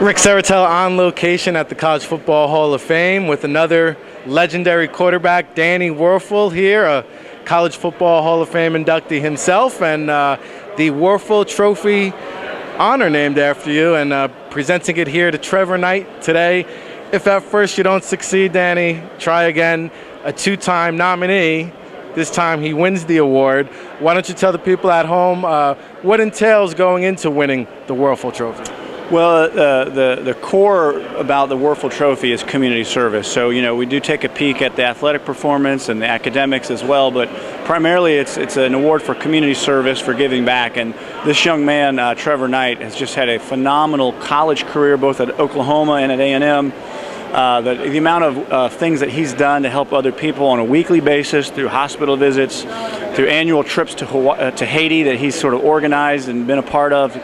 Rick Serritella on location at the College Football Hall of Fame with another legendary quarterback, Danny Wuerffel here, a College Football Hall of Fame inductee himself, and the Wuerffel Trophy honor named after you, and presenting it here to Trevor Knight today. If at first you don't succeed, Danny, try again. A two-time nominee. This time he wins the award. Why don't you tell the people at home what entails going into winning the Wuerffel Trophy? Well, the core about the Wuerffel Trophy is community service. So, you know, we do take a peek at the athletic performance and the academics as well, but primarily it's an award for community service, for giving back. And this young man, Trevor Knight, has just had a phenomenal college career, both at Oklahoma and at A&M. The amount of things that he's done to help other people on a weekly basis, through hospital visits, through annual trips to Haiti that he's sort of organized and been a part of,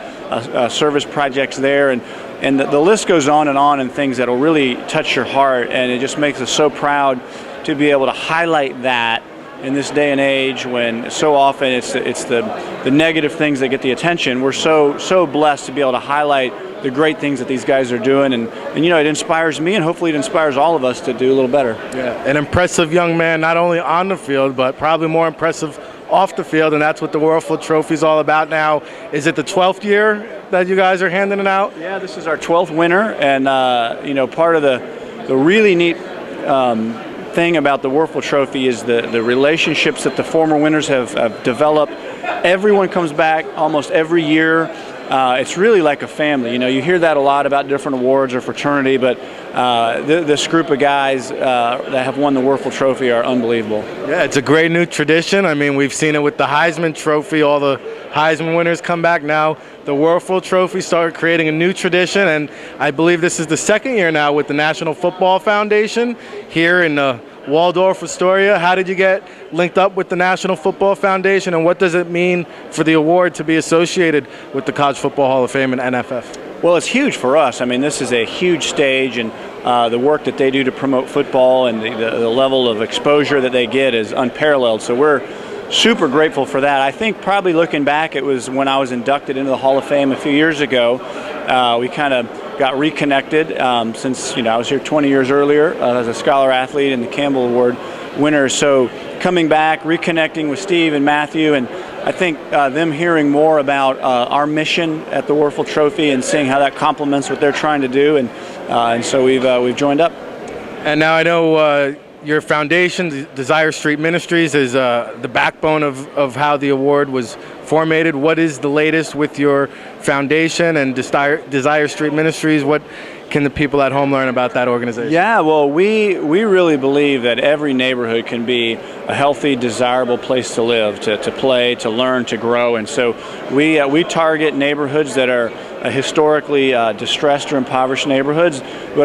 service projects there, and the list goes on and things that will really touch your heart, and it just makes us so proud to be able to highlight that in this day and age when so often it's the negative things that get the attention. We're so blessed to be able to highlight the great things that these guys are doing, and you know, it inspires me, and hopefully it inspires all of us to do a little better. Yeah, an impressive young man, not only on the field, but probably more impressive off the field, and that's what the Wuerffel Trophy is all about now. Is it the 12th year that you guys are handing it out? Yeah, this is our 12th winner, and you know, part of the really neat thing about the Wuerffel Trophy is the relationships that the former winners have developed. Everyone comes back almost every year. It's really like a family. You know, you hear that a lot about different awards or fraternity, but this group of guys that have won the Wuerffel Trophy are unbelievable. Yeah, it's a great new tradition. I mean, we've seen it with the Heisman Trophy. All the Heisman winners come back now. The Wuerffel Trophy started creating a new tradition, and I believe this is the second year now with the National Football Foundation here in Waldorf, Astoria. How did you get linked up with the National Football Foundation, and what does it mean for the award to be associated with the College Football Hall of Fame and NFF? Well, it's huge for us. I mean, this is a huge stage, and the work that they do to promote football and the level of exposure that they get is unparalleled. So we're super grateful for that. I think probably looking back, it was when I was inducted into the Hall of Fame a few years ago. We kind of got reconnected since, you know, I was here 20 years earlier as a scholar athlete and the Campbell Award winner. So coming back, reconnecting with Steve and Matthew, and I think them hearing more about our mission at the Wuerffel Trophy and seeing how that complements what they're trying to do, and so we've joined up. And now I know your foundation, Desire Street Ministries, is the backbone of how the award was formatted. What is the latest with your foundation and Desire Street Ministries? What can the people at home learn about that organization? Yeah, well, we really believe that every neighborhood can be a healthy, desirable place to live, to play, to learn, to grow. And so we target neighborhoods that are historically distressed or impoverished neighborhoods. But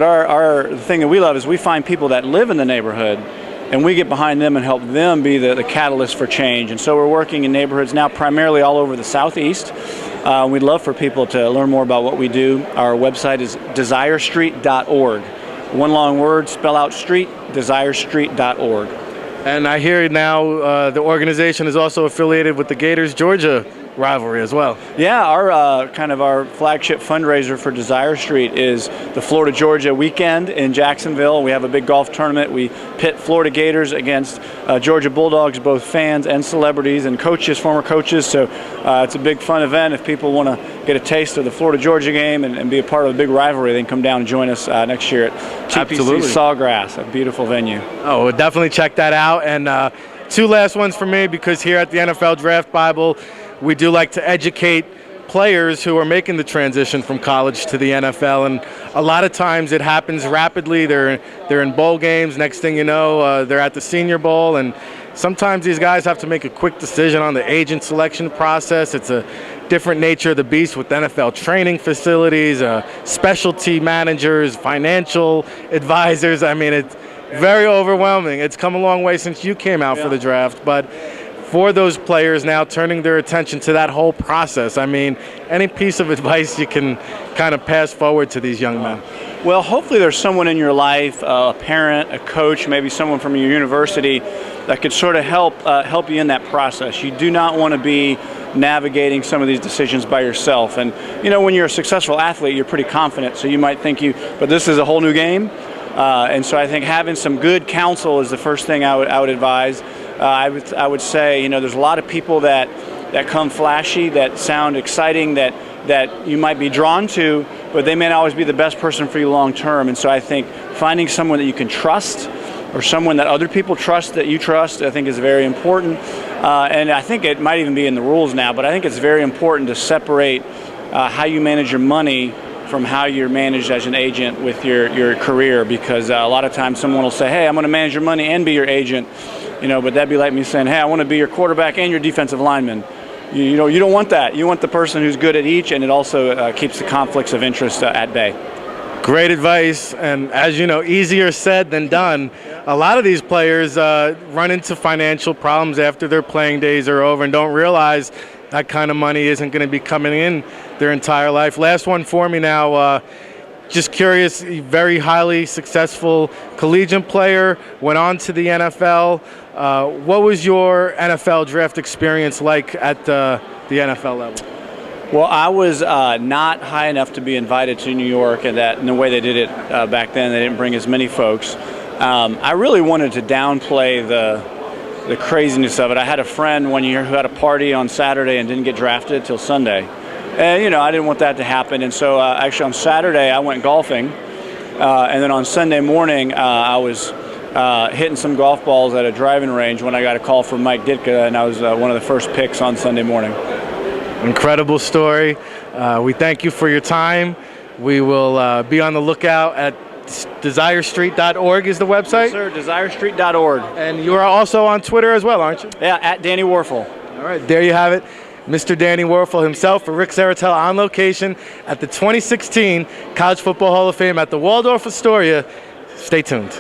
the thing that we love is we find people that live in the neighborhood, and we get behind them and help them be the catalyst for change. And so we're working in neighborhoods now primarily all over the Southeast. We'd love for people to learn more about what we do. Our website is desirestreet.org. One long word, spell out street, desirestreet.org. And I hear now the organization is also affiliated with the Gators-Georgia rivalry as well. Yeah, our kind of our flagship fundraiser for Desire Street is the Florida-Georgia weekend in Jacksonville. We have a big golf tournament. We pit Florida Gators against Georgia Bulldogs, both fans and celebrities and coaches, former coaches. So it's a big fun event. If people want to get a taste of the Florida-Georgia game and be a part of a big rivalry, they can come down and join us next year at TPC Sawgrass, a beautiful venue. Oh, we'll definitely check that out. And two last ones for me, because here at the NFL Draft Bible, we do like to educate players who are making the transition from college to the NFL, and a lot of times it happens rapidly. They're in bowl games. Next thing you know, they're at the Senior Bowl, and sometimes these guys have to make a quick decision on the agent selection process. It's a different nature of the beast with NFL training facilities, specialty managers, financial advisors. I mean, it's very overwhelming. It's come a long way since you came out for the draft, but for those players now turning their attention to that whole process, I mean, any piece of advice you can kind of pass forward to these young men? Well, hopefully there's someone in your life, a parent, a coach, maybe someone from your university that could sort of help you in that process. You do not want to be navigating some of these decisions by yourself. And when you're a successful athlete, you're pretty confident, so you might think but this is a whole new game. And so I think having some good counsel is the first thing I would advise. I would say, there's a lot of people that come flashy, that sound exciting, that you might be drawn to, but they may not always be the best person for you long term. And so I think finding someone that you can trust, or someone that other people trust that you trust, I think is very important. And I think it might even be in the rules now, but I think it's very important to separate how you manage your money from how you're managed as an agent with your career, because a lot of times someone will say, hey, I'm going to manage your money and be your agent, but that'd be like me saying, hey, I want to be your quarterback and your defensive lineman. You don't want that. You want the person who's good at each, and it also keeps the conflicts of interest at bay. Great advice, and as you know, easier said than done. A lot of these players run into financial problems after their playing days are over and don't realize that kind of money isn't going to be coming in their entire life. Last one for me now. Just curious, very highly successful collegiate player, went on to the NFL. What was your NFL draft experience like at the NFL level? Well, I was not high enough to be invited to New York, and in the way they did it back then, they didn't bring as many folks. I really wanted to downplay the craziness of it. I had a friend one year who had a party on Saturday and didn't get drafted till Sunday. And, I didn't want that to happen. And so actually on Saturday I went golfing. And then on Sunday morning I was hitting some golf balls at a driving range when I got a call from Mike Ditka, and I was one of the first picks on Sunday morning. Incredible story. We thank you for your time. We will be on the lookout at DesireStreet.org is the website? Yes, sir, DesireStreet.org. And you are also on Twitter as well, aren't you? Yeah, at Danny Wuerffel. All right, there you have it. Mr. Danny Wuerffel himself for Rick Serritella on location at the 2016 College Football Hall of Fame at the Waldorf Astoria. Stay tuned.